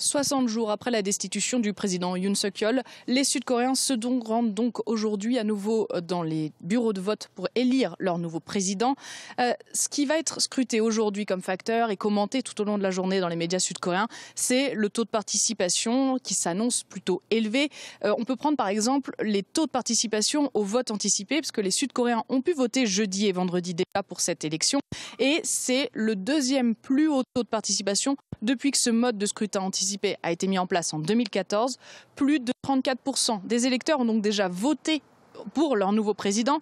60 jours après la destitution du président Yoon Suk-yeol, les Sud-Coréens se rendent donc aujourd'hui à nouveau dans les bureaux de vote pour élire leur nouveau président. Ce qui va être scruté aujourd'hui comme facteur et commenté tout au long de la journée dans les médias sud-coréens, c'est le taux de participation qui s'annonce plutôt élevé. On peut prendre par exemple les taux de participation au vote anticipé, parce que les Sud-Coréens ont pu voter jeudi et vendredi déjà pour cette élection. Et c'est le deuxième plus haut taux de participation depuis que ce mode de scrutin anticipé a été mis en place en 2014. Plus de 34% des électeurs ont donc déjà voté pour leur nouveau président.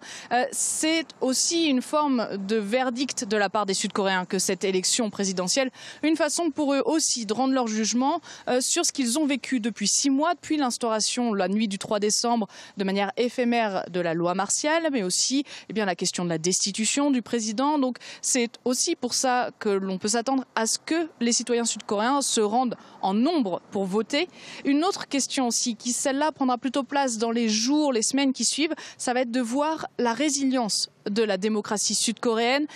C'est aussi une forme de verdict de la part des Sud-Coréens que cette élection présidentielle, une façon pour eux aussi de rendre leur jugement sur ce qu'ils ont vécu depuis 6 mois, depuis l'instauration la nuit du 3 décembre de manière éphémère de la loi martiale, mais aussi la question de la destitution du président. Donc c'est aussi pour ça que l'on peut s'attendre à ce que les citoyens sud-coréens se rendent en nombre pour voter. Une autre question aussi, qui celle-là prendra plutôt place dans les jours, les semaines qui suivent, ça va être de voir la résilience de la démocratie sud-coréenne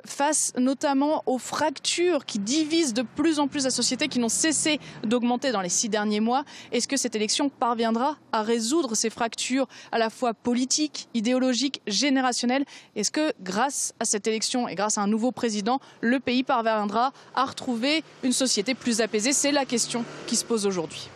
face notamment aux fractures qui divisent de plus en plus la société, qui n'ont cessé d'augmenter dans les 6 derniers mois. Est-ce que cette élection parviendra à résoudre ces fractures à la fois politiques, idéologiques, générationnelles? Est-ce que grâce à cette élection et grâce à un nouveau président, le pays parviendra à retrouver une société plus apaisée? C'est la question qui se pose aujourd'hui.